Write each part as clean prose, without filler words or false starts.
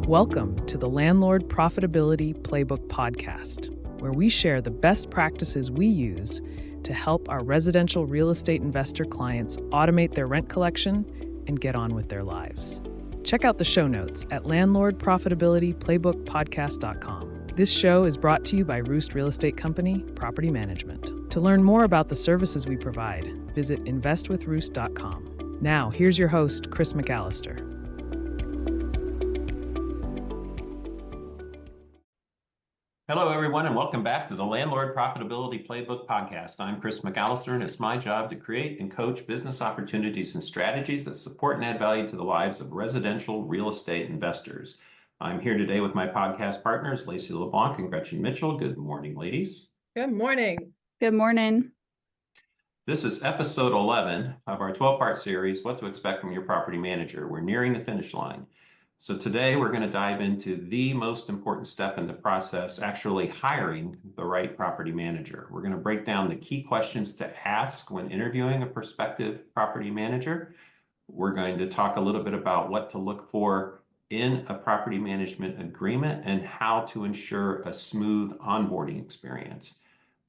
Welcome to the Landlord Profitability Playbook podcast, where we share the best practices we use to help our residential real estate investor clients automate their rent collection and get on with their lives. Check out the show notes at landlordprofitabilityplaybookpodcast.com. This show is brought to you by ROOST Real Estate Company, Property Management. To learn more about the services we provide, visit investwithroost.com. Now, here's your host, Chris McAllister. Hello, everyone, and welcome back to the Landlord Profitability Playbook podcast. I'm Chris McAllister, and it's my job to create and coach business opportunities and strategies that support and add value to the lives of residential real estate investors. I'm here today with my podcast partners, Laci, LeBlanc, and Gretchen Mitchell. Good morning, ladies. Good morning. Good morning. This is episode 11 of our 12-part series, What to Expect from Your Property Manager. We're nearing the finish line. So today we're going to dive into the most important step in the process, actually hiring the right property manager. We're going to break down the key questions to ask when interviewing a prospective property manager. We're going to talk a little bit about what to look for in a property management agreement and how to ensure a smooth onboarding experience.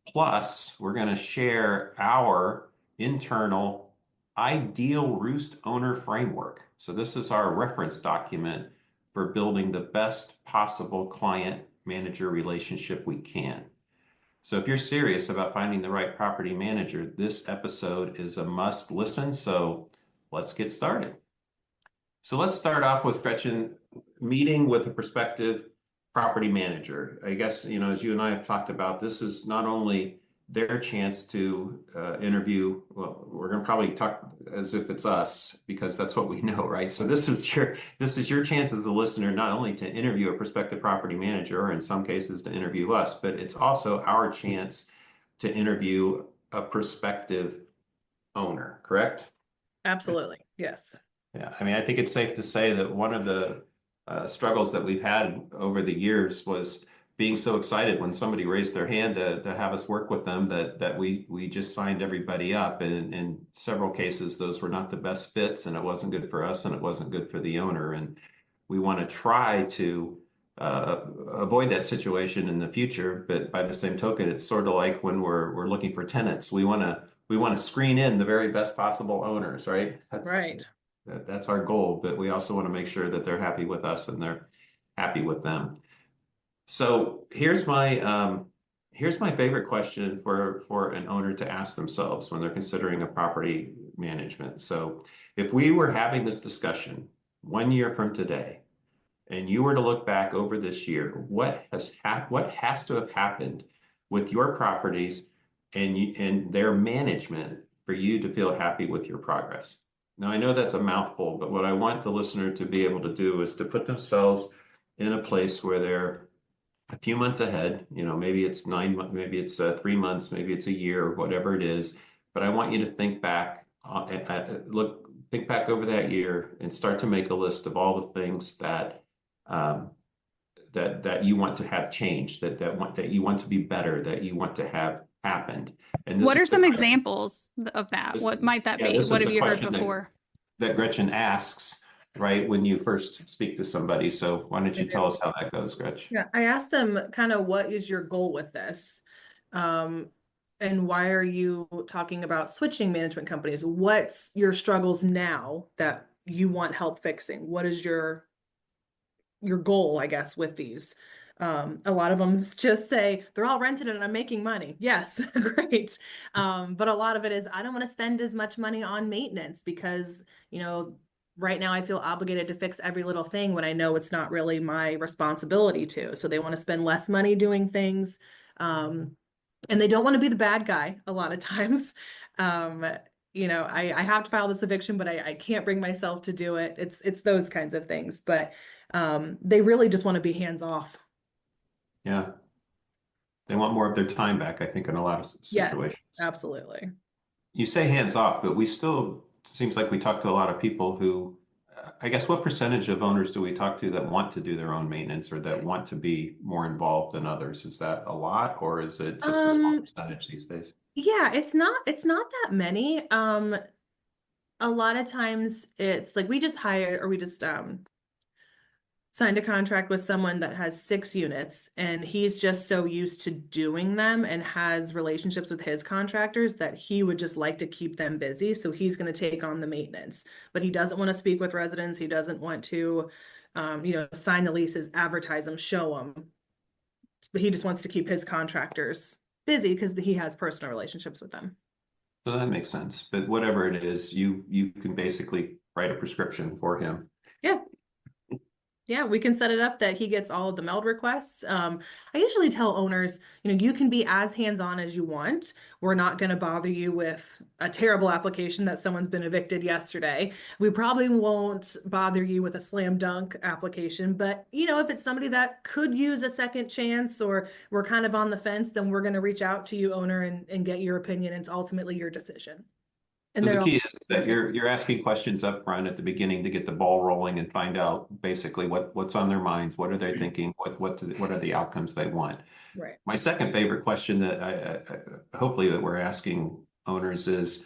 Plus, we're going to share our internal ideal ROOST owner framework. So this is our reference document for building the best possible client-manager relationship we can. So if you're serious about finding the right property manager, this episode is a must listen. So let's get started. So let's start off with Gretchen, meeting with a prospective property manager. I guess, as you and I have talked about, this is not only their chance to interview. Well, we're going to probably talk as if it's us because that's what we know, right? So this is your chance as a listener, not only to interview a prospective property manager, or in some cases to interview us, but it's also our chance to interview a prospective owner, correct? Absolutely. Yes. Yeah. I mean, I think it's safe to say that one of the struggles that we've had over the years was being so excited when somebody raised their hand to have us work with them that we just signed everybody up. And in several cases, those were not the best fits, and it wasn't good for us and it wasn't good for the owner. And we want to try to avoid that situation in the future. But by the same token, it's sort of like when we're looking for tenants, we want to screen in the very best possible owners, right? Right. That's our goal, but we also want to make sure that they're happy with us and they're happy with them. So here's my favorite question for an owner to ask themselves when they're considering a property management. So if we were having this discussion 1 year from today, and you were to look back over this year, what has to have happened with your properties and their management for you to feel happy with your progress? Now, I know that's a mouthful, but what I want the listener to be able to do is to put themselves in a place where they're a few months ahead. Maybe it's 9 months, maybe it's 3 months, maybe it's a year, or whatever it is. But I want you to think back, think back over that year and start to make a list of all the things that you want to have changed, that you want to be better, that you want to have happened. And what are some examples of that? What might that be? What have you heard before? That Gretchen asks, right, when you first speak to somebody. So why don't you tell us how that goes, Gretchen? Yeah, I asked them kind of, what is your goal with this? And why are you talking about switching management companies? What's your struggles now that you want help fixing? What is your goal, I guess, with these? A lot of them just say they're all rented and I'm making money. Yes, great. But a lot of it is, I don't want to spend as much money on maintenance because, right now I feel obligated to fix every little thing when I know it's not really my responsibility to. So they want to spend less money doing things. And they don't want to be the bad guy a lot of times. I have to file this eviction, but I can't bring myself to do it. It's those kinds of things. But they really just want to be hands off. Yeah. They want more of their time back, I think, in a lot of situations. Yes, absolutely. You say hands off, but we still, seems like we talk to a lot of people who, I guess, what percentage of owners do we talk to that want to do their own maintenance or that want to be more involved than others? Is that a lot, or is it just a small percentage these days? Yeah, it's not that many. A lot of times it's like we just signed a contract with someone that has 6 units, and he's just so used to doing them and has relationships with his contractors that he would just like to keep them busy. So he's going to take on the maintenance, but he doesn't want to speak with residents. He doesn't want to, sign the leases, advertise them, show them. But he just wants to keep his contractors busy because he has personal relationships with them. So that makes sense. But whatever it is, you can basically write a prescription for him. Yeah. Yeah, we can set it up that he gets all of the meld requests. I usually tell owners, you can be as hands-on as you want. We're not going to bother you with a terrible application that someone's been evicted yesterday. We probably won't bother you with a slam dunk application, but if it's somebody that could use a second chance or we're kind of on the fence, then we're going to reach out to you, owner, and get your opinion. It's ultimately your decision. And so the key is that you're asking questions up front at the beginning to get the ball rolling and find out basically what's on their minds, what are they thinking, what are the outcomes they want. Right. My second favorite question that I hopefully that we're asking owners is,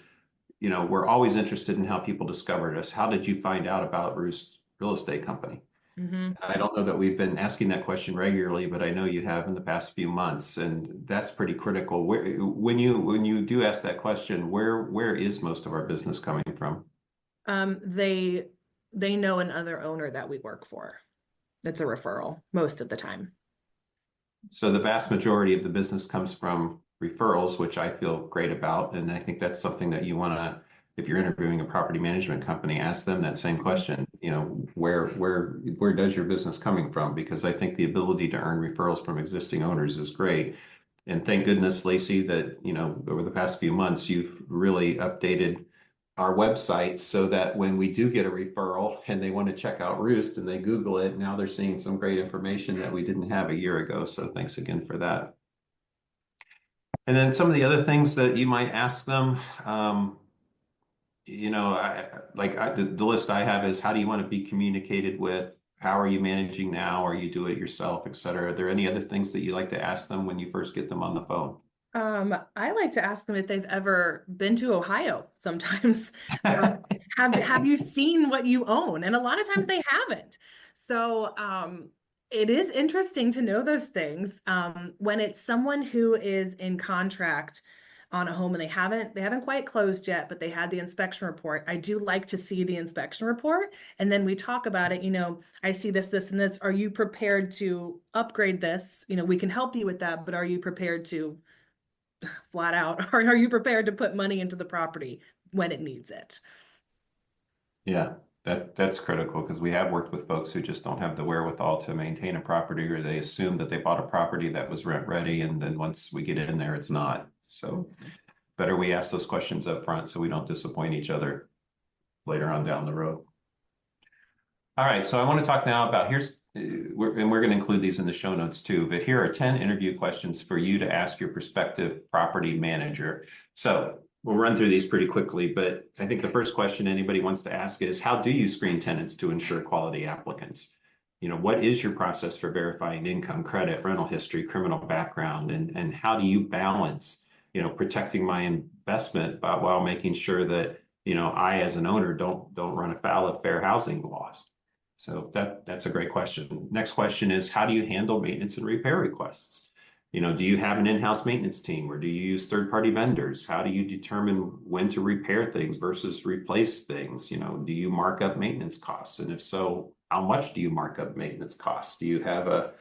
we're always interested in how people discovered us. How did you find out about Roost Real Estate Company? Mm-hmm. I don't know that we've been asking that question regularly, but I know you have in the past few months, and that's pretty critical. When you do ask that question, where is most of our business coming from? They know another owner that we work for. It's a referral most of the time. So the vast majority of the business comes from referrals, which I feel great about, and I think that's something that you want to, if you're interviewing a property management company, ask them that same question. Where does your business coming from? Because I think the ability to earn referrals from existing owners is great. And thank goodness, Laci, that over the past few months you've really updated our website so that when we do get a referral and they want to check out Roost and they Google it, now they're seeing some great information that we didn't have a year ago. So thanks again for that. And then some of the other things that you might ask them. The list I have is, how do you want to be communicated with? How are you managing now? Or you do it yourself, et cetera? Are there any other things that you like to ask them when you first get them on the phone? I like to ask them if they've ever been to Ohio sometimes. Have you seen what you own? And a lot of times they haven't. So it is interesting to know those things. When it's someone who is in contract on a home and they haven't quite closed yet, but they had the inspection report. I do like to see the inspection report. And then we talk about it, I see this, and this. Are you prepared to upgrade this? We can help you with that, but are you prepared to flat out, or are you prepared to put money into the property when it needs it? Yeah, that's critical, because we have worked with folks who just don't have the wherewithal to maintain a property, or they assume that they bought a property that was rent ready, and then once we get in there, it's not. So better we ask those questions up front so we don't disappoint each other later on down the road. All right, so I want to talk now about we're going to include these in the show notes too, but here are 10 interview questions for you to ask your prospective property manager. So we'll run through these pretty quickly, but I think the first question anybody wants to ask is, how do you screen tenants to ensure quality applicants? What is your process for verifying income, credit, rental history, criminal background, and how do you balance protecting my investment while making sure that, I as an owner don't run afoul of fair housing laws? So that's a great question. Next question is, how do you handle maintenance and repair requests? Do you have an in-house maintenance team, or do you use third-party vendors? How do you determine when to repair things versus replace things? Do you mark up maintenance costs? And if so, how much do you mark up maintenance costs? Do you have a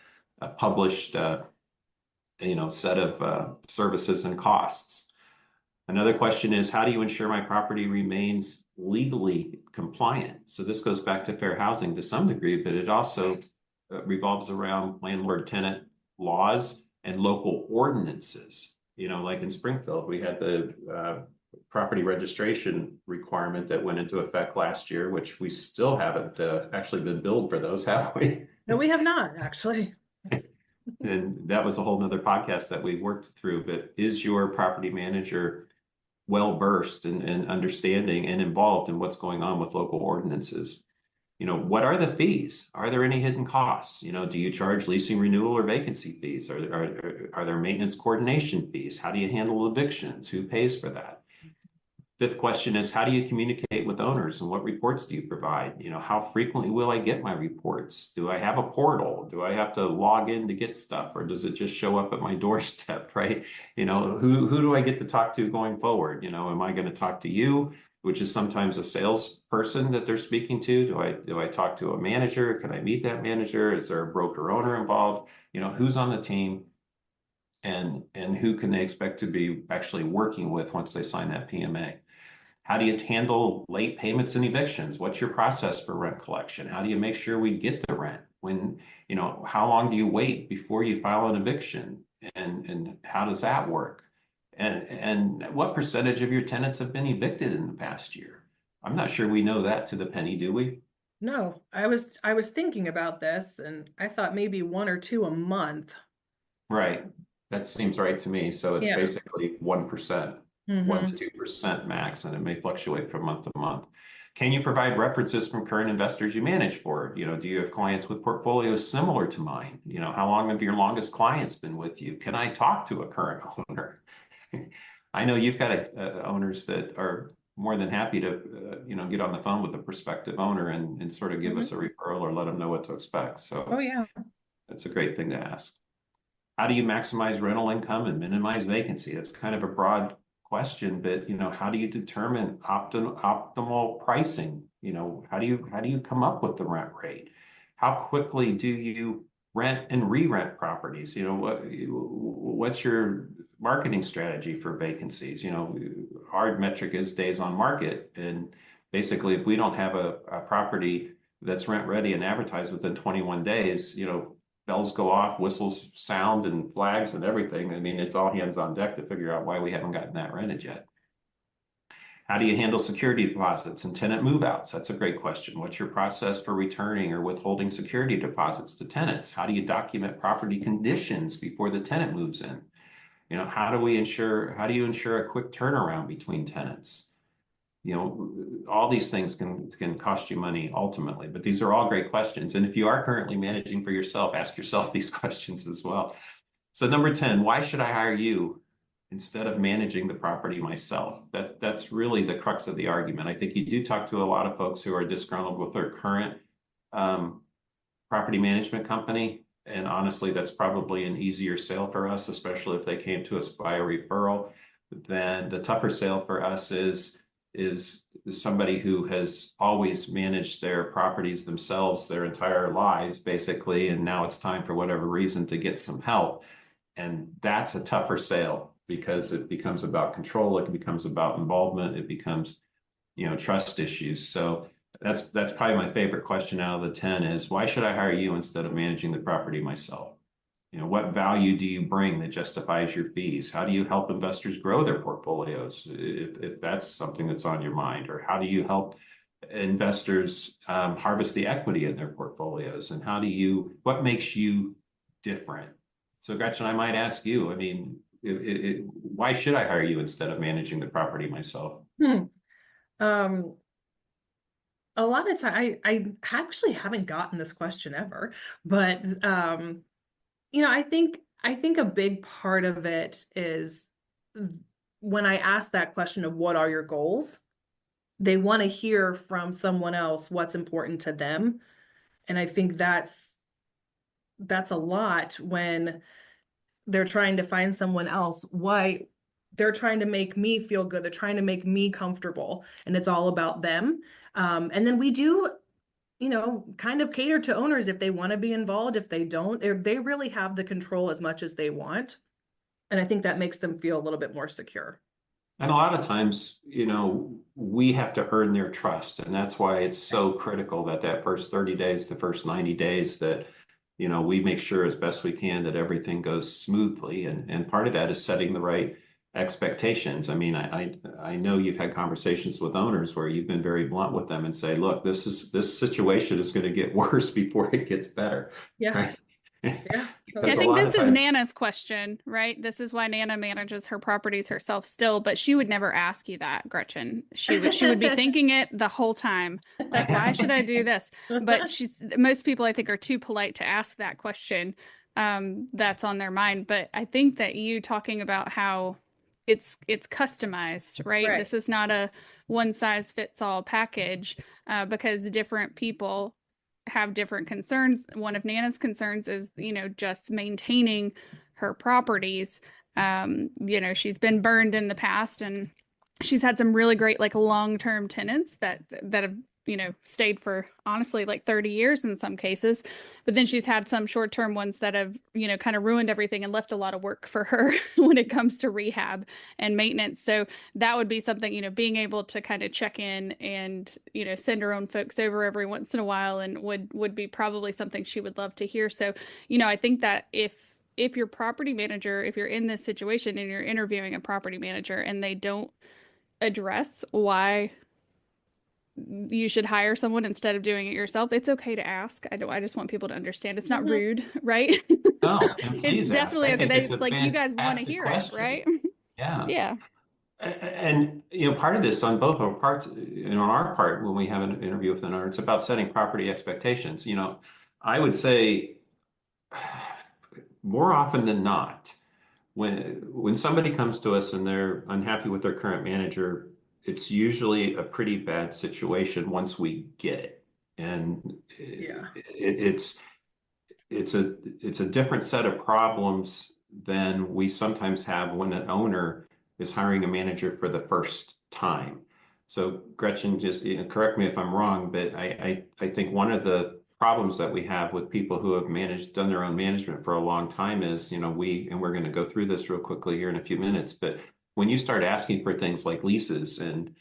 published set of services and costs? Another question is, how do you ensure my property remains legally compliant? So this goes back to fair housing to some degree, but it also revolves around landlord-tenant laws and local ordinances. Like in Springfield, we had the property registration requirement that went into effect last year, which we still haven't actually been billed for those, have we? No, we have not, actually. And that was a whole nother podcast that we worked through. But is your property manager well versed and understanding and involved in what's going on with local ordinances? What are the fees? Are there any hidden costs? Do you charge leasing renewal or vacancy fees? Are there maintenance coordination fees? How do you handle evictions? Who pays for that? Fifth question is, how do you communicate with owners and what reports do you provide? How frequently will I get my reports? Do I have a portal? Do I have to log in to get stuff, or does it just show up at my doorstep, right? Who do I get to talk to going forward? Am I going to talk to you, which is sometimes a salesperson that they're speaking to? Do I talk to a manager? Can I meet that manager? Is there a broker owner involved? Who's on the team? And who can they expect to be actually working with once they sign that PMA? How do you handle late payments and evictions? What's your process for rent collection? How do you make sure we get the rent? How long do you wait before you file an eviction? And how does that work? And what percentage of your tenants have been evicted in the past year? I'm not sure we know that to the penny, do we? No, I was thinking about this, and I thought maybe 1 or 2 a month. Right. That seems right to me. So it's basically 1%. 1 to 2% max, and it may fluctuate from month to month. Can you provide references from current investors you manage for? Do you have clients with portfolios similar to mine? How long have your longest clients been with you? Can I talk to a current owner? I know you've got owners that are more than happy to, get on the phone with a prospective owner and sort of give us a referral or let them know what to expect. So oh yeah, that's a great thing to ask. How do you maximize rental income and minimize vacancy? It's kind of a broad question, but how do you determine optimal pricing? How do you come up with the rent rate? How quickly do you rent and re-rent properties? What's your marketing strategy for vacancies? Our metric is days on market, and basically, if we don't have a property that's rent ready and advertised within 21 days, bells go off, whistles sound, and flags and everything. I mean, it's all hands on deck to figure out why we haven't gotten that rented yet. How do you handle security deposits and tenant move-outs? That's a great question. What's your process for returning or withholding security deposits to tenants? How do you document property conditions before the tenant moves in? How do you ensure a quick turnaround between tenants? All these things can cost you money ultimately, but these are all great questions. And if you are currently managing for yourself, ask yourself these questions as well. So number 10, why should I hire you instead of managing the property myself? That's really the crux of the argument. I think you do talk to a lot of folks who are disgruntled with their current property management company. And honestly, that's probably an easier sale for us, especially if they came to us by a referral. Then the tougher sale for us is somebody who has always managed their properties themselves their entire lives, basically, and now it's time for whatever reason to get some help. And that's a tougher sale because it becomes about control, it becomes about involvement, it becomes, trust issues. So that's probably my favorite question out of the 10 is, why should I hire you instead of managing the property myself? What value do you bring that justifies your fees? How do you help investors grow their portfolios, if that's something that's on your mind? Or how do you help investors harvest the equity in their portfolios? And what makes you different? So Gretchen, I might ask you, why should I hire you instead of managing the property myself? A lot of time, I actually haven't gotten this question ever, but I think a big part of it is when I ask that question of what are your goals, they want to hear from someone else what's important to them. And I think that's a lot when they're trying to find someone else. Why they're trying to make me feel good. They're trying to make me comfortable, and it's all about them. And then we do kind of cater to owners if they want to be involved. If they don't, they really have the control as much as they want. And I think that makes them feel a little bit more secure. And a lot of times, we have to earn their trust. And that's why it's so critical that first 30 days, the first 90 days that, we make sure as best we can that everything goes smoothly. And part of that is setting the right expectations. I know you've had conversations with owners where you've been very blunt with them and say, look, this situation is going to get worse before it gets better. Yeah. Right? Yeah. I think this is Nana's question, right? This is why Nana manages her properties herself still, but she would never ask you that, Gretchen. She would be thinking it the whole time. Like, why should I do this? But most people, I think, are too polite to ask that question. That's on their mind. But I think that you talking about how it's customized, right? Right. This is not a one size fits all package, because different people have different concerns. One of Nana's concerns is, just maintaining her properties. She's been burned in the past, and she's had some really great like long-term tenants that have stayed for honestly like 30 years in some cases, but then she's had some short-term ones that have kind of ruined everything and left a lot of work for her when it comes to rehab and maintenance. So that would be something, being able to kind of check in and send her own folks over every once in a while, and would be probably something she would love to hear. So I think that if your property manager, if you're in this situation and you're interviewing a property manager and they don't address why you should hire someone instead of doing it yourself, it's okay to ask. I just want people to understand it's not rude, right? No, and It's please ask. definitely I okay. think it's a Like, you guys want to fantastic hear it, question. right? Yeah. Yeah. And part of this on both our parts, on our part, when we have an interview with an owner, it's about setting property expectations. I would say more often than not, when somebody comes to us and they're unhappy with their current manager, it's usually a pretty bad situation once we get it. And Yeah. it's a different set of problems than we sometimes have when an owner is hiring a manager for the first time. So Gretchen, just correct me if I'm wrong, but I think one of the problems that we have with people who have done their own management for a long time is, and we're going to go through this real quickly here in a few minutes, but when you start asking for things like leases and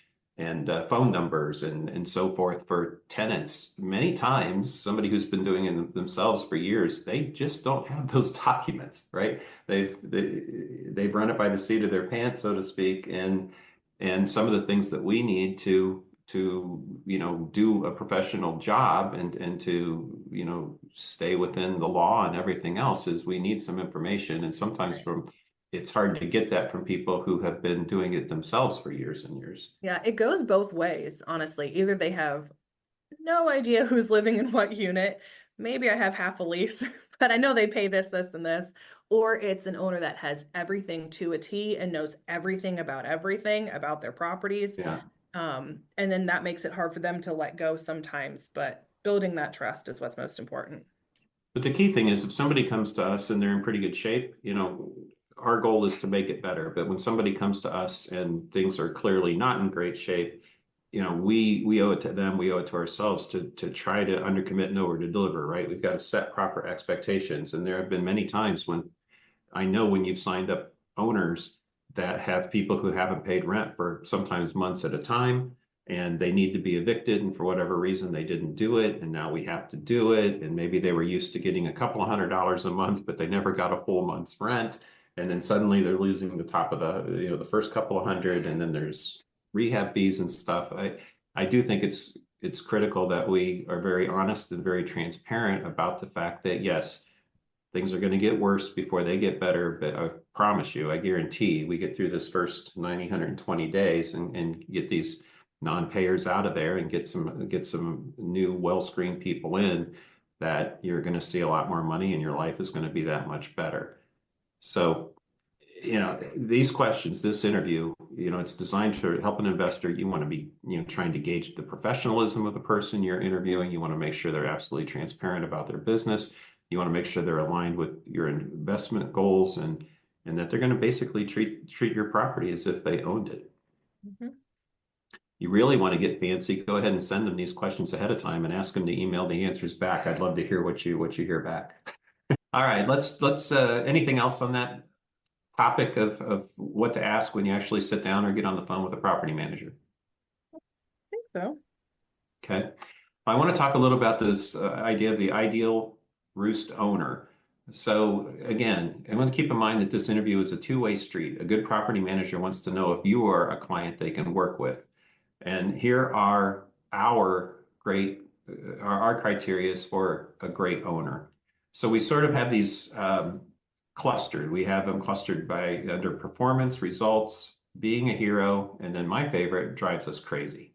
phone numbers and so forth for tenants, many times somebody who's been doing it themselves for years, they just don't have those documents, right? They've run it by the seat of their pants, so to speak, and some of the things that we need to do a professional job and to stay within the law and everything else is we need some information, and sometimes it's hard to get that from people who have been doing it themselves for years and years. Yeah, it goes both ways, honestly. Either they have no idea who's living in what unit. Maybe I have half a lease, but I know they pay this, this, and this. Or it's an owner that has everything to a T and knows everything about their properties. Yeah. And then that makes it hard for them to let go sometimes, but building that trust is what's most important. But the key thing is if somebody comes to us and they're in pretty good shape, our goal is to make it better. But when somebody comes to us and things are clearly not in great shape, we owe it to them, we owe it to ourselves to try to undercommit and over to deliver, right? We've got to set proper expectations. And there have been many times when I know when you've signed up owners that have people who haven't paid rent for sometimes months at a time, and they need to be evicted, and for whatever reason they didn't do it, and now we have to do it. And maybe they were used to getting a couple of $100s a month, but they never got a full month's rent, and then suddenly they're losing the top of the first couple of hundred, and then there's rehab fees and stuff. I do think it's critical that we are very honest and very transparent about the fact that yes, things are going to get worse before they get better, but I promise you, I guarantee we get through this first 90, 120 days and get these non-payers out of there and get some new well-screened people in, that you're going to see a lot more money and your life is going to be that much better. So, these questions, this interview, it's designed to help an investor. You want to be, trying to gauge the professionalism of the person you're interviewing. You want to make sure they're absolutely transparent about their business. You want to make sure they're aligned with your investment goals and that they're going to basically treat your property as if they owned it. Mm-hmm. You really want to get fancy, go ahead and send them these questions ahead of time and ask them to email the answers back. I'd love to hear what you hear back. All right, let's anything else on that topic of what to ask when you actually sit down or get on the phone with a property manager? I think so. Okay. I want to talk a little about this idea of the ideal ROOST owner. So again, I want to keep in mind that this interview is a two-way street. A good property manager wants to know if you are a client they can work with. And here are our criteria for a great owner. So we sort of have these clustered. We have them clustered by under performance, results, being a hero, and then my favorite, drives us crazy.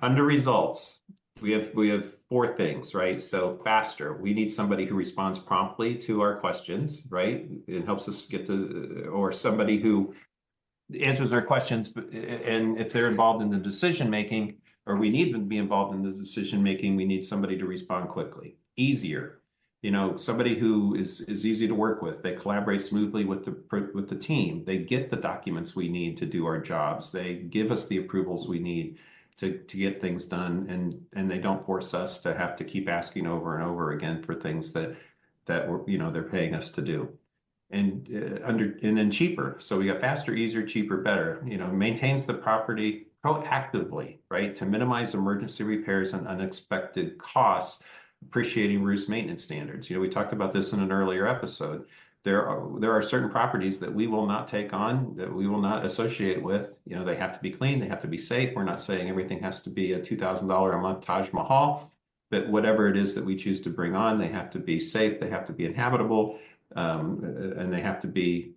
Under results, we have four things, right? So faster. We need somebody who responds promptly to our questions, right? It helps us get to, or somebody who answers our questions, and if they're involved in the decision making, or we need them to be involved in the decision making, we need somebody to respond quickly. Easier, somebody who is easy to work with. They collaborate smoothly with the team. They get the documents we need to do our jobs. They give us the approvals we need to get things done, and they don't force us to have to keep asking over and over again for things that they're paying us to do. And then cheaper. So we got faster, easier, cheaper, better. Maintains the property proactively, right, to minimize emergency repairs and unexpected costs, appreciating ROOST maintenance standards. We talked about this in an earlier episode. There are certain properties that we will not take on, that we will not associate with. They have to be clean, they have to be safe. We're not saying everything has to be a $2,000 a month Taj Mahal, but whatever it is that we choose to bring on, they have to be safe, they have to be inhabitable. And they have to be,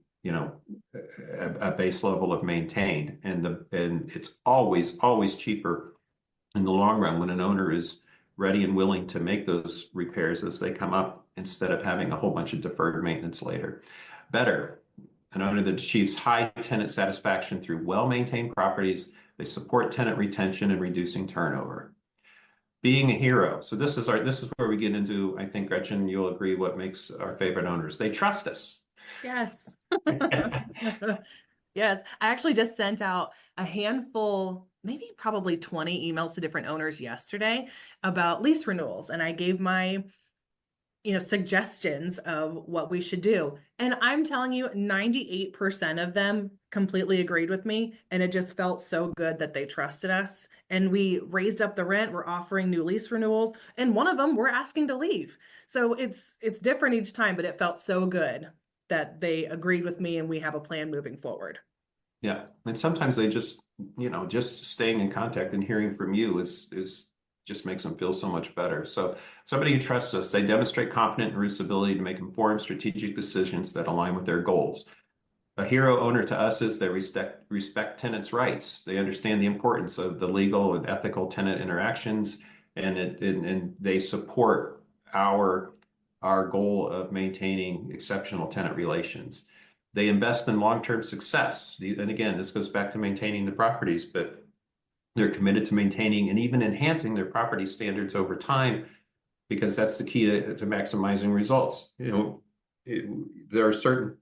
a base level of maintained, and it's always cheaper in the long run when an owner is ready and willing to make those repairs as they come up, instead of having a whole bunch of deferred maintenance later. Better, an owner that achieves high tenant satisfaction through well-maintained properties. They support tenant retention and reducing turnover. Being a hero. So this is where we get into, I think, Gretchen, you'll agree, what makes our favorite owners. They trust us. Yes. Yes. I actually just sent out a handful, maybe probably 20 emails to different owners yesterday about lease renewals. And I gave my suggestions of what we should do. And I'm telling you, 98% of them completely agreed with me. And it just felt so good that they trusted us. And we raised up the rent. We're offering new lease renewals. And one of them, we're asking to leave. So it's different each time, but it felt so good that they agreed with me and we have a plan moving forward. Yeah. And sometimes they just staying in contact and hearing from you is just makes them feel so much better. So somebody who trusts us, they demonstrate confident in ROOST's ability to make informed strategic decisions that align with their goals. A hero owner to us is they respect tenants' rights. They understand the importance of the legal and ethical tenant interactions, and they support our goal of maintaining exceptional tenant relations. They invest in long-term success. And again, this goes back to maintaining the properties, but they're committed to maintaining and even enhancing their property standards over time, because that's the key to maximizing results. There are certain,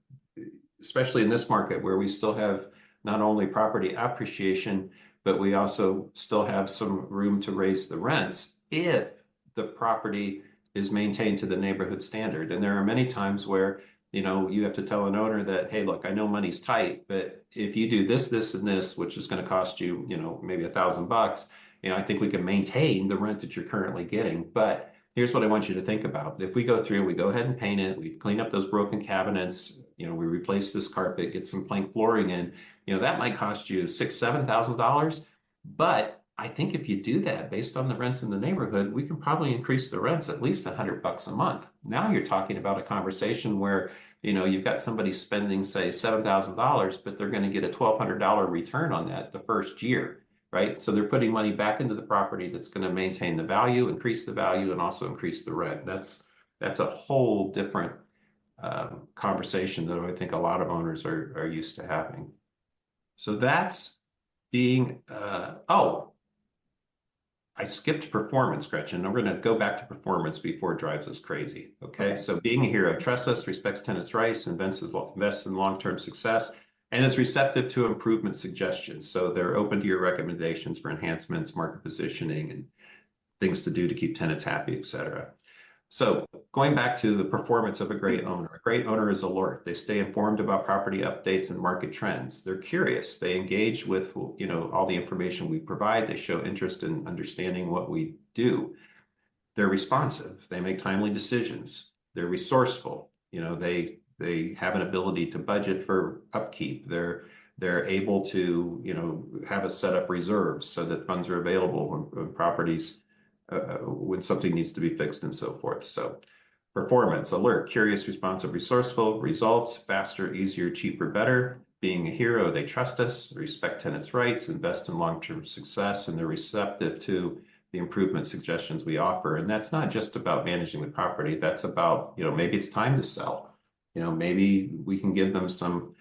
especially in this market, where we still have not only property appreciation, but we also still have some room to raise the rents if the property is maintained to the neighborhood standard. And there are many times where you have to tell an owner that, hey, look, I know money's tight, but if you do this, this, and this, which is going to cost you, maybe $1,000, I think we can maintain the rent that you're currently getting. But here's what I want you to think about. If we go through, we go ahead and paint it, we clean up those broken cabinets, we replace this carpet, get some plank flooring in, that might cost you $6,000, $7,000. But I think if you do that based on the rents in the neighborhood, we can probably increase the rents at least $100 a month. Now you're talking about a conversation where you've got somebody spending, say, $7,000, but they're going to get a $1,200 return on that the first year, right? So they're putting money back into the property that's going to maintain the value, increase the value, and also increase the rent. That's a whole different conversation that I think a lot of owners are used to having. So that's being, I skipped performance, Gretchen. I'm going to go back to performance before it drives us crazy. Okay. So being a hero, trusts us, respects tenants' rights, invests in long-term success, and is receptive to improvement suggestions. So they're open to your recommendations for enhancements, market positioning, and things to do to keep tenants happy, et cetera. So going back to the performance of a great owner is alert. They stay informed about property updates and market trends. They're curious. They engage with, all the information we provide. They show interest in understanding what we do. They're responsive. They make timely decisions. They're resourceful. They have an ability to budget for upkeep. They're able to, have a set up reserves so that funds are available when properties when something needs to be fixed and so forth. So performance, alert, curious, responsive, resourceful, results, faster, easier, cheaper, better. Being a hero, they trust us, respect tenants' rights, invest in long-term success, and they're receptive to the improvement suggestions we offer. And that's not just about managing the property. That's about, maybe it's time to sell. Maybe we can give them some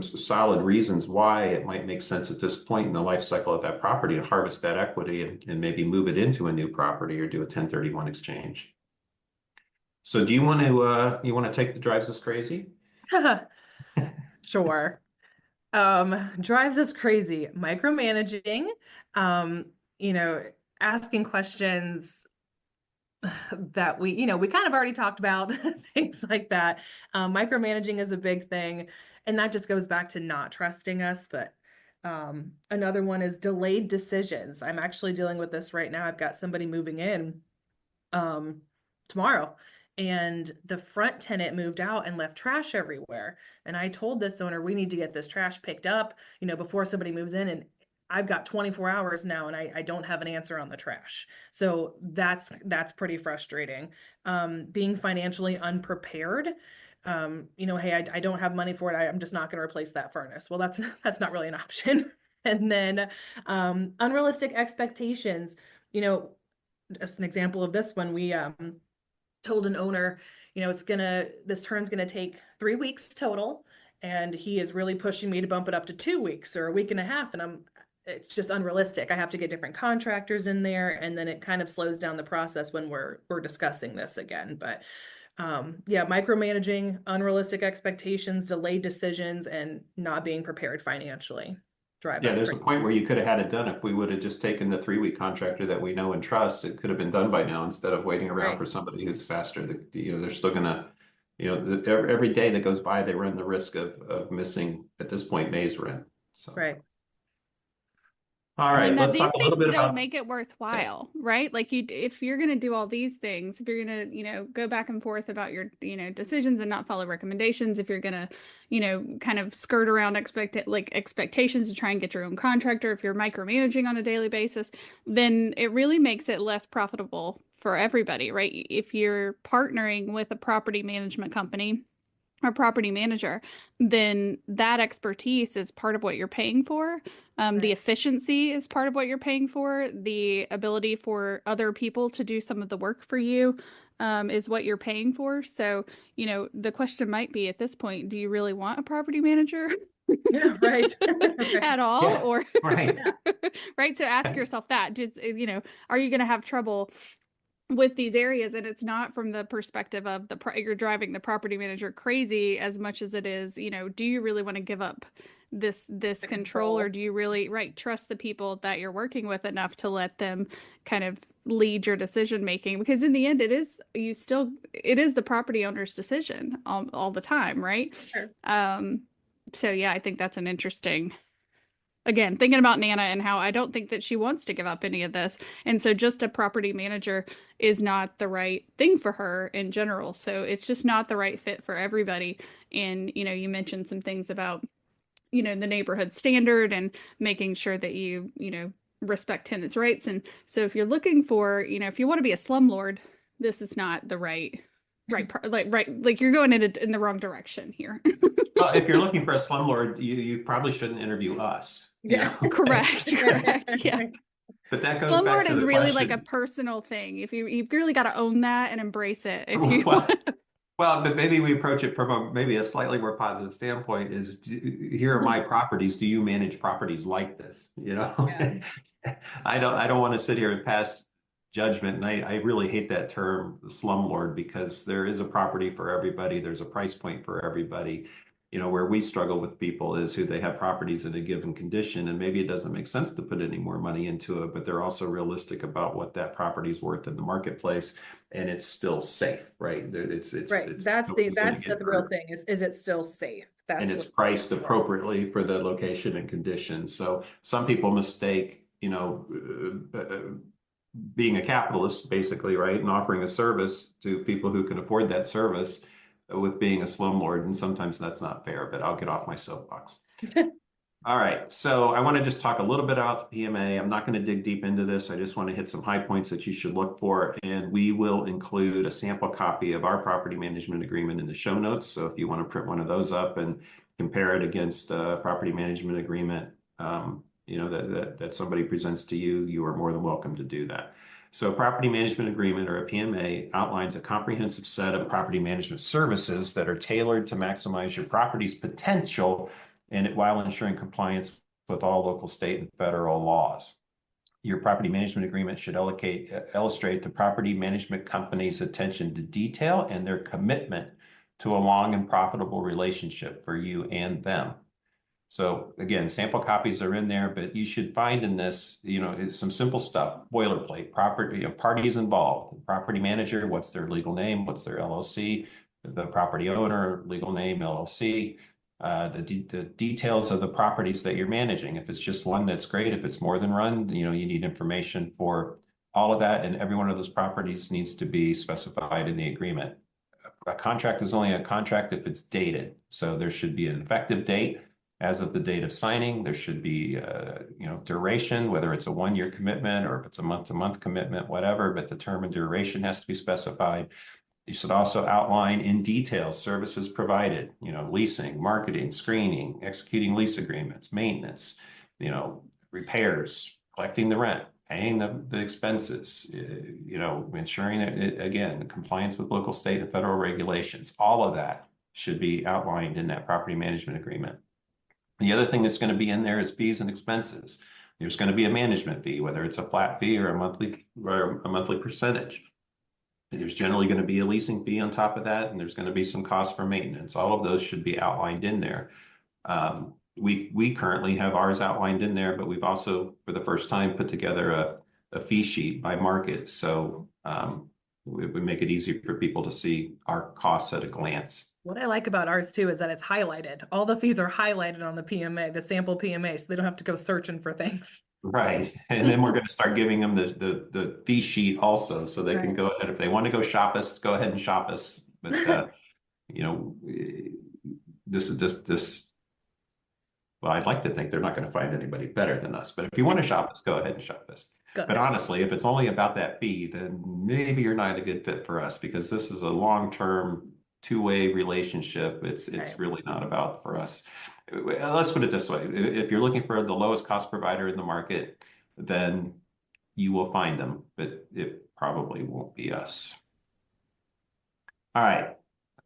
solid reasons why it might make sense at this point in the life cycle of that property to harvest that equity and maybe move it into a new property or do a 1031 exchange. So do you want to take the drives us crazy? Sure. Drives us crazy. Micromanaging, asking questions that we kind of already talked about, things like that. Micromanaging is a big thing. And that just goes back to not trusting us. But another one is delayed decisions. I'm actually dealing with this right now. I've got somebody moving in tomorrow. And the front tenant moved out and left trash everywhere. And I told this owner, we need to get this trash picked up, before somebody moves in. And I've got 24 hours now and I don't have an answer on the trash. So that's pretty frustrating. Being financially unprepared. Hey, I don't have money for it. I'm just not going to replace that furnace. Well, that's not really an option. And then unrealistic expectations. Just an example of this one, we told an owner, this turn's gonna take 3 weeks total, and he is really pushing me to bump it up to 2 weeks or a week and a half, and it's just unrealistic. I have to get different contractors in there, and then it kind of slows down the process when we're discussing this again. But yeah, micromanaging, unrealistic expectations, delayed decisions, and not being prepared financially. There's a point where you could have had it done if we would have just taken the 3-week contractor that we know and trust. It could have been done by now instead of waiting around for somebody who's faster. They're still gonna, every day that goes by, they run the risk of missing at this point May's rent. So. Right. All right, let's talk a little bit about. Don't make it worthwhile, right? Like if you're going to do all these things, if you're going to, go back and forth about your, decisions and not follow recommendations, if you're going to, kind of skirt around expectations to try and get your own contractor, if you're micromanaging on a daily basis, then it really makes it less profitable for everybody, right? If you're partnering with a property management company or property manager, then that expertise is part of what you're paying for. The efficiency is part of what you're paying for. The ability for other people to do some of the work for you is what you're paying for. So, the question might be at this point, do you really want a property manager? Yeah, right. At all? Yeah, or right. right. So ask yourself that, are you going to have trouble with these areas? And it's not from the perspective of you're driving the property manager crazy as much as it is, do you really want to give up this control, or do you really trust the people that you're working with enough to let them kind of lead your decision making? Because in the end, it is the property owner's decision all the time, right? Sure. So yeah, I think that's an interesting. Again, thinking about Nana and how I don't think that she wants to give up any of this. And so just a property manager is not the right thing for her in general. So it's just not the right fit for everybody. And, you mentioned some things about, the neighborhood standard and making sure that you respect tenants' rights. And so if you're looking for, if you want to be a slumlord, this is not the right, you're going in the wrong direction here. Well, if you're looking for a slumlord, you probably shouldn't interview us. Yeah. Correct. Yeah. But that goes slumlord back to is the really question. like a personal thing. If you really got to own that and embrace it. If you well, but maybe we approach it from maybe a slightly more positive standpoint is here are my properties. Do you manage properties like this? Yeah. I don't want to sit here and pass judgment. And I really hate that term slumlord, because there is a property for everybody. There's a price point for everybody. Where we struggle with people is who they have properties in a given condition, and maybe it doesn't make sense to put any more money into it, but they're also realistic about what that property is worth in the marketplace, and it's still safe, right? It's That's the real thing is it still safe? And it's priced appropriately for the location and conditions. So some people mistake, being a capitalist, basically, right, and offering a service to people who can afford that service with being a slumlord, and sometimes that's not fair, but I'll get off my soapbox. All right, so I want to just talk a little bit about the PMA. I'm not going to dig deep into this. I just want to hit some high points that you should look for, and we will include a sample copy of our property management agreement in the show notes. So if you want to print one of those up and compare it against a property management agreement, that somebody presents to you, you are more than welcome to do that. So a property management agreement, or a PMA, outlines a comprehensive set of property management services that are tailored to maximize your property's potential and while ensuring compliance with all local, state, and federal laws. Your property management agreement should illustrate the property management company's attention to detail and their commitment to a long and profitable relationship for you and them. So again, sample copies are in there, but you should find in this, some simple stuff, boilerplate, property, parties involved, property manager, what's their legal name, what's their LLC, the property owner, legal name, LLC, the details of the properties that you're managing. If it's just one, that's great. If it's more than one, you need information for all of that, and every one of those properties needs to be specified in the agreement. A contract is only a contract if it's dated, so there should be an effective date as of the date of signing. There should be, duration, whether it's a 1-year commitment or if it's a month-to-month commitment, whatever, but the term and duration has to be specified. You should also outline in detail services provided, leasing, marketing, screening, executing lease agreements, maintenance, repairs, collecting the rent, paying the expenses, ensuring that, again, compliance with local, state, and federal regulations. All of that should be outlined in that property management agreement. The other thing that's going to be in there is fees and expenses. There's going to be a management fee, whether it's a flat fee or a monthly percentage. There's generally going to be a leasing fee on top of that, and there's going to be some costs for maintenance. All of those should be outlined in there. We currently have ours outlined in there, but we've also, for the first time, put together a fee sheet by market. So we make it easier for people to see our costs at a glance. What I like about ours too is that it's highlighted. All the fees are highlighted on the PMA, the sample PMA, so they don't have to go searching for things. Right. And then we're going to start giving them the fee sheet also, so they can go ahead. If they want to go shop us, go ahead and shop us. But, this, well, I'd like to think they're not going to find anybody better than us. But if you want to shop us, go ahead and shop us. But honestly, if it's only about that fee, then maybe you're not a good fit for us, because this is a long-term two-way relationship. It's really not about for us. Let's put it this way. If you're looking for the lowest cost provider in the market, then you will find them, but it probably won't be us. All right.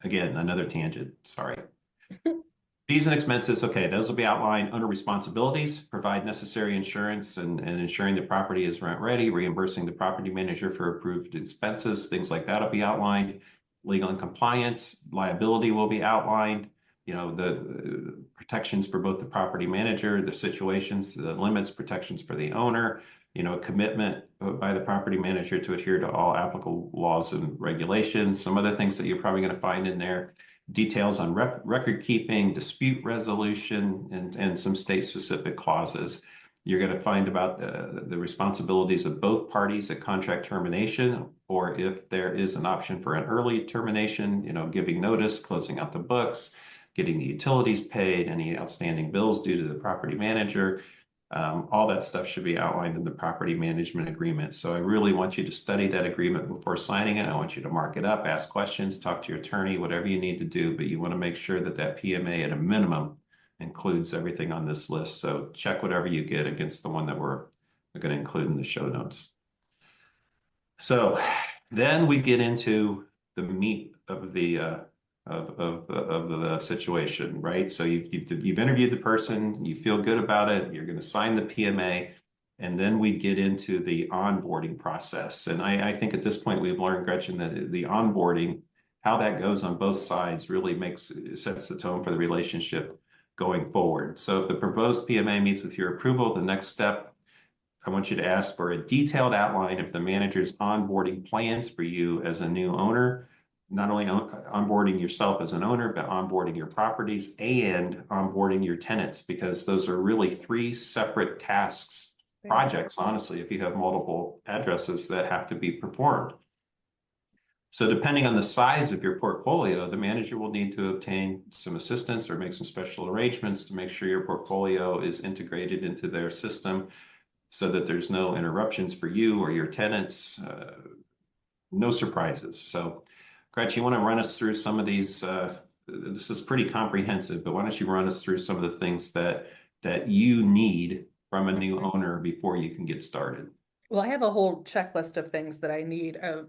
Again, another tangent. Sorry. Fees and expenses. Okay, those will be outlined under responsibilities. Provide necessary insurance and ensuring the property is rent ready, reimbursing the property manager for approved expenses. Things like that will be outlined. Legal and compliance, liability will be outlined. The protections for both the property manager, the situations, the limits, protections for the owner, commitment by the property manager to adhere to all applicable laws and regulations. Some other things that you're probably going to find in there: details on record keeping, dispute resolution, and some state-specific clauses. You're going to find about the responsibilities of both parties at contract termination, or if there is an option for an early termination, giving notice, closing out the books, getting the utilities paid, any outstanding bills due to the property manager. All that stuff should be outlined in the property management agreement. So I really want you to study that agreement before signing it. I want you to mark it up, ask questions, talk to your attorney, whatever you need to do, but you want to make sure that that PMA at a minimum includes everything on this list. So check whatever you get against the one that we're going to include in the show notes. So then we get into the meat of the situation, right? So you've interviewed the person, you feel good about it, you're going to sign the PMA, and then we get into the onboarding process. And I think at this point we've learned, Gretchen, that the onboarding, how that goes on both sides, really sets the tone for the relationship going forward. So if the proposed PMA meets with your approval, the next step, I want you to ask for a detailed outline of the manager's onboarding plans for you as a new owner, not only onboarding yourself as an owner, but onboarding your properties and onboarding your tenants, because those are really 3 separate tasks, projects, honestly, if you have multiple addresses that have to be performed. So depending on the size of your portfolio, the manager will need to obtain some assistance or make some special arrangements to make sure your portfolio is integrated into their system so that there's no interruptions for you or your tenants, no surprises. So Gretchen, you want to run us through some of these? This is pretty comprehensive, but why don't you run us through some of the things that you need from a new owner before you can get started? Well, I have a whole checklist of things that I need, of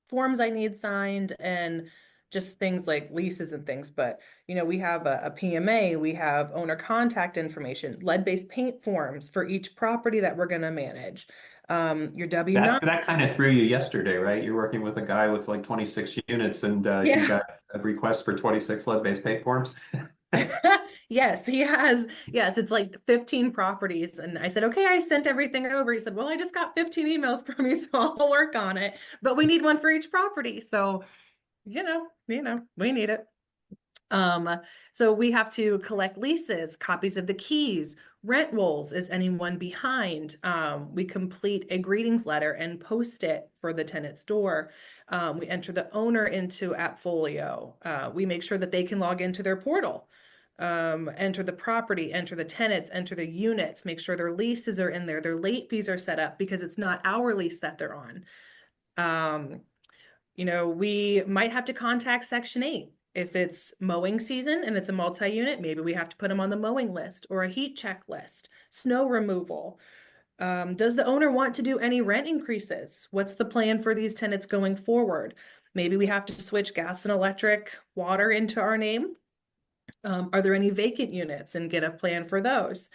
forms I need signed, and just things like leases and things. But, we have a PMA, we have owner contact information, lead-based paint forms for each property that we're going to manage. Your W-9. That kind of threw you yesterday, right? You're working with a guy with like 26 units and you Yeah. got a request for 26 lead-based paint forms. Yes, he has. Yes, it's like 15 properties. And I said, okay, I sent everything over. He said, well, I just got 15 emails from you, so I'll work on it. But we need one for each property. So, we need it. So we have to collect leases, copies of the keys, rent rolls. Is anyone behind? We complete a greetings letter and post it for the tenant's door. We enter the owner into Appfolio. We make sure that they can log into their portal. Enter the property, enter the tenants, enter the units, make sure their leases are in there, their late fees are set up because it's not our lease that they're on. We might have to contact Section 8. If it's mowing season and it's a multi-unit, maybe we have to put them on the mowing list or a heat check list. Snow removal. Does the owner want to do any rent increases? What's the plan for these tenants going forward? Maybe we have to switch gas and electric, water into our name. Are there any vacant units, and get a plan for those?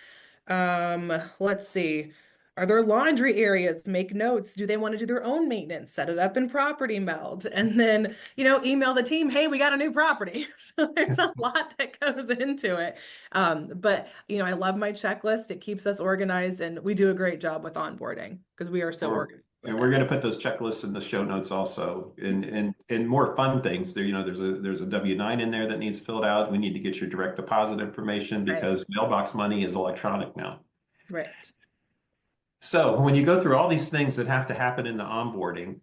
Let's see. Are there laundry areas? Make notes. Do they want to do their own maintenance? Set it up in property meld, and then, email the team, hey, we got a new property. So there's a lot that goes into it. But I love my checklist. It keeps us organized, and we do a great job with onboarding because we are so organized. And we're going to put those checklists in the show notes also, and more fun things there. There's a W-9 in there that needs filled out. We need to get your direct deposit information because mailbox money is electronic now. Right. So when you go through all these things that have to happen in the onboarding,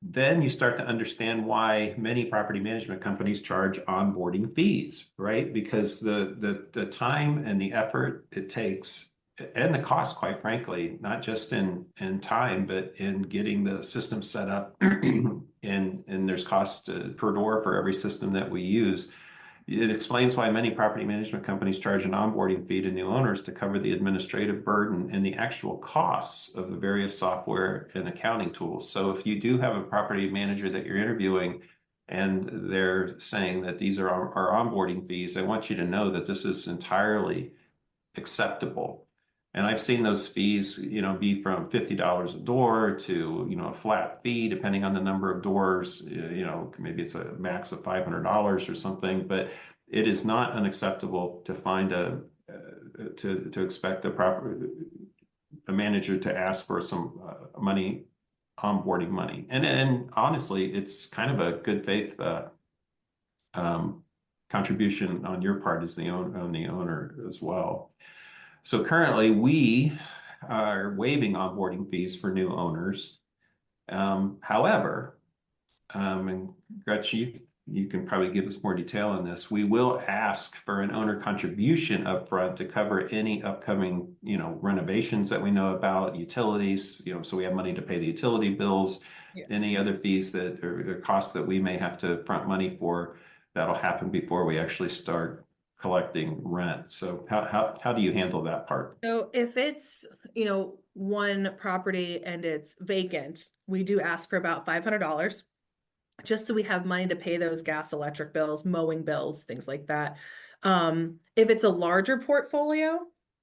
then you start to understand why many property management companies charge onboarding fees, right? Because the time and the effort it takes, and the cost, quite frankly, not just in time, but in getting the system set up, and there's cost per door for every system that we use. It explains why many property management companies charge an onboarding fee to new owners to cover the administrative burden and the actual costs of the various software and accounting tools. So if you do have a property manager that you're interviewing and they're saying that these are our onboarding fees, I want you to know that this is entirely acceptable. And I've seen those fees, be from $50 a door to, a flat fee, depending on the number of doors. Maybe it's a max of $500 or something, but it is not unacceptable to find to expect a manager to ask for some onboarding money. And honestly, it's kind of a good faith contribution on your part as the owner as well. So currently, we are waiving onboarding fees for new owners. However, and Gretchen, you can probably give us more detail on this. We will ask for an owner contribution upfront to cover any upcoming, renovations that we know about, utilities, so we have money to pay the utility bills, any other fees that or costs that we may have to front money for. That'll happen before we actually start collecting rent. So how do you handle that part? So if it's, one property and it's vacant, we do ask for about $500 just so we have money to pay those gas, electric bills, mowing bills, things like that. If it's a larger portfolio,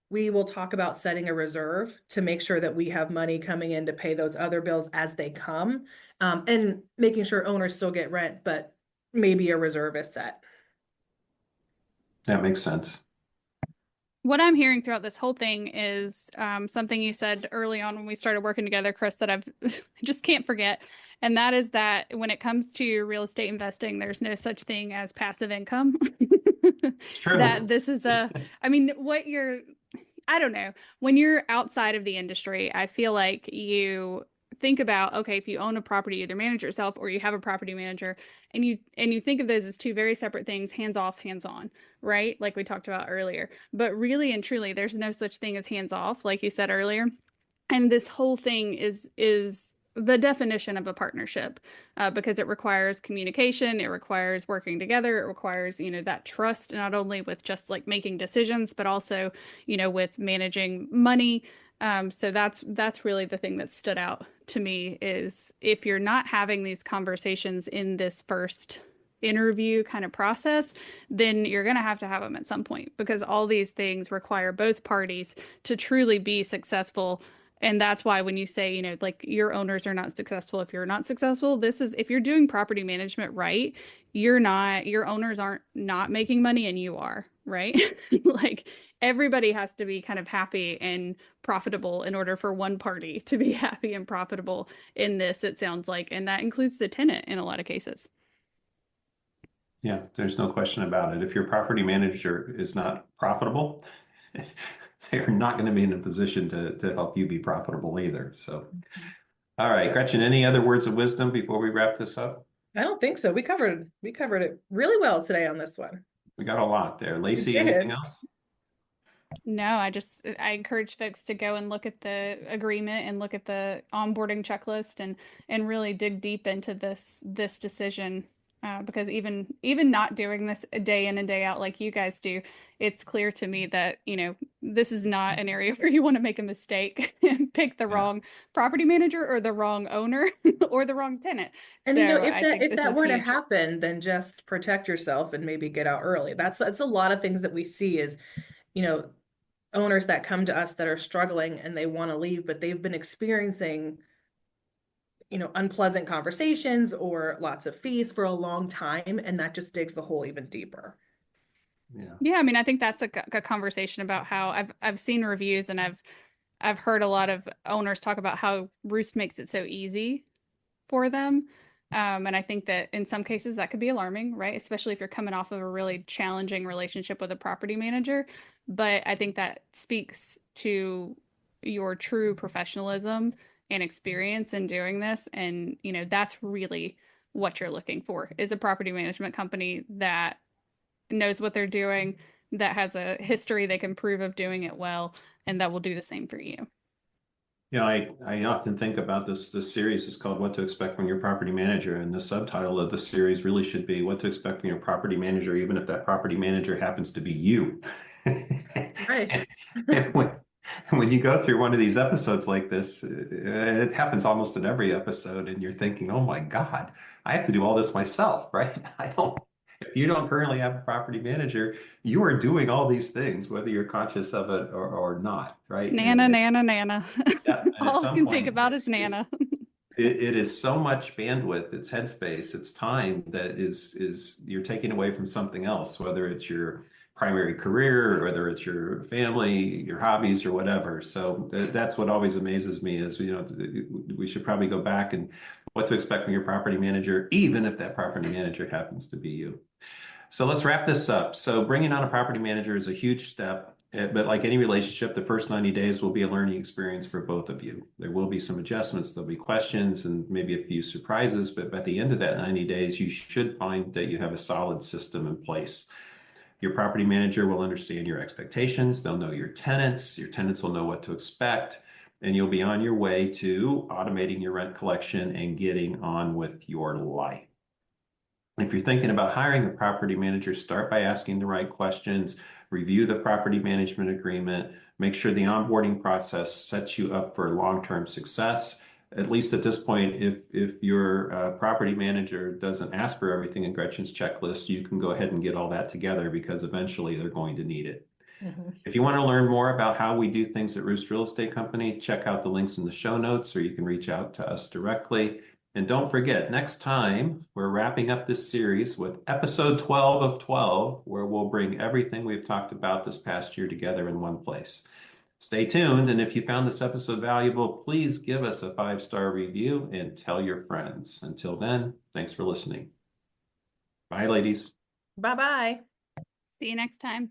we will talk about setting a reserve to make sure that we have money coming in to pay those other bills as they come, and making sure owners still get rent, but maybe a reserve is set. That makes sense. What I'm hearing throughout this whole thing is something you said early on when we started working together, Chris, that I just can't forget. And that is that when it comes to real estate investing, there's no such thing as passive income. True. That this is I don't know. When you're outside of the industry, I feel like you think about, okay, if you own a property, you either manage yourself or you have a property manager, and you think of those as two very separate things, hands off, hands on, right? Like we talked about earlier. But really and truly, there's no such thing as hands off, like you said earlier. And this whole thing is the definition of a partnership, because it requires communication, it requires working together, it requires, that trust, not only with just like making decisions, but also, with managing money. So that's really the thing that stood out to me is if you're not having these conversations in this first interview kind of process, then you're going to have them at some point because all these things require both parties to truly be successful. And that's why when you say, like your owners are not successful, if you're not successful, if you're doing property management right, your owners aren't not making money and you are, right? Like everybody has to be kind of happy and profitable in order for one party to be happy and profitable in this, it sounds like. And that includes the tenant in a lot of cases. Yeah, there's no question about it. If your property manager is not profitable, they're not going to be in a position to help you be profitable either. So, all right, Gretchen, any other words of wisdom before we wrap this up? I don't think so. We covered it really well today on this one. We got a lot there. Laci, anything else? No, I encourage folks to go and look at the agreement and look at the onboarding checklist and really dig deep into this decision. Because even not doing this day in and day out like you guys do, it's clear to me that, this is not an area where you want to make a mistake and pick the wrong property manager or the wrong owner or the wrong tenant. And so if that were to huge. happen, then just protect yourself and maybe get out early. That's a lot of things that we see is, owners that come to us that are struggling and they want to leave, but they've been experiencing unpleasant conversations or lots of fees for a long time, and that just digs the hole even deeper. Yeah, I mean, I think that's a conversation about how I've seen reviews and I've heard a lot of owners talk about how Roost makes it so easy for them. And I think that in some cases that could be alarming, right? Especially if you're coming off of a really challenging relationship with a property manager. But I think that speaks to your true professionalism and experience in doing this. And, that's really what you're looking for is a property management company that knows what they're doing, that has a history they can prove of doing it well, and that will do the same for you. I often think about this series is called What to Expect from Your Property Manager, and the subtitle of the series really should be What to Expect from Your Property Manager, even if that property manager happens to be you. Right. and when you go through one of these episodes like this, it happens almost in every episode, and you're thinking, oh my God, I have to do all this myself, right? If you don't currently have a property manager, you are doing all these things, whether you're conscious of it or not, right? Nana. Yeah, All I can think about is Nana. It is so much bandwidth, it's headspace, it's time that is you're taking away from something else, whether it's your primary career, or whether it's your family, your hobbies, or whatever. So that's what always amazes me is, we should probably go back and what to expect from your property manager, even if that property manager happens to be you. So let's wrap this up. So bringing on a property manager is a huge step, but like any relationship, the first 90 days will be a learning experience for both of you. There will be some adjustments, there'll be questions and maybe a few surprises, but at the end of that 90 days, you should find that you have a solid system in place. Your property manager will understand your expectations. They'll know your tenants. Your tenants will know what to expect. And you'll be on your way to automating your rent collection and getting on with your life. If you're thinking about hiring a property manager, start by asking the right questions, review the property management agreement, make sure the onboarding process sets you up for long-term success. At least at this point, if your property manager doesn't ask for everything in Gretchen's checklist, you can go ahead and get all that together because eventually they're going to need it. Mm-hmm. If you want to learn more about how we do things at Roost Real Estate Company, check out the links in the show notes, or you can reach out to us directly. And don't forget, next time, we're wrapping up this series with episode 12 of 12, where we'll bring everything we've talked about this past year together in one place. Stay tuned, and if you found this episode valuable, please give us a 5-star review and tell your friends. Until then, thanks for listening. Bye, ladies. Bye-bye. See you next time.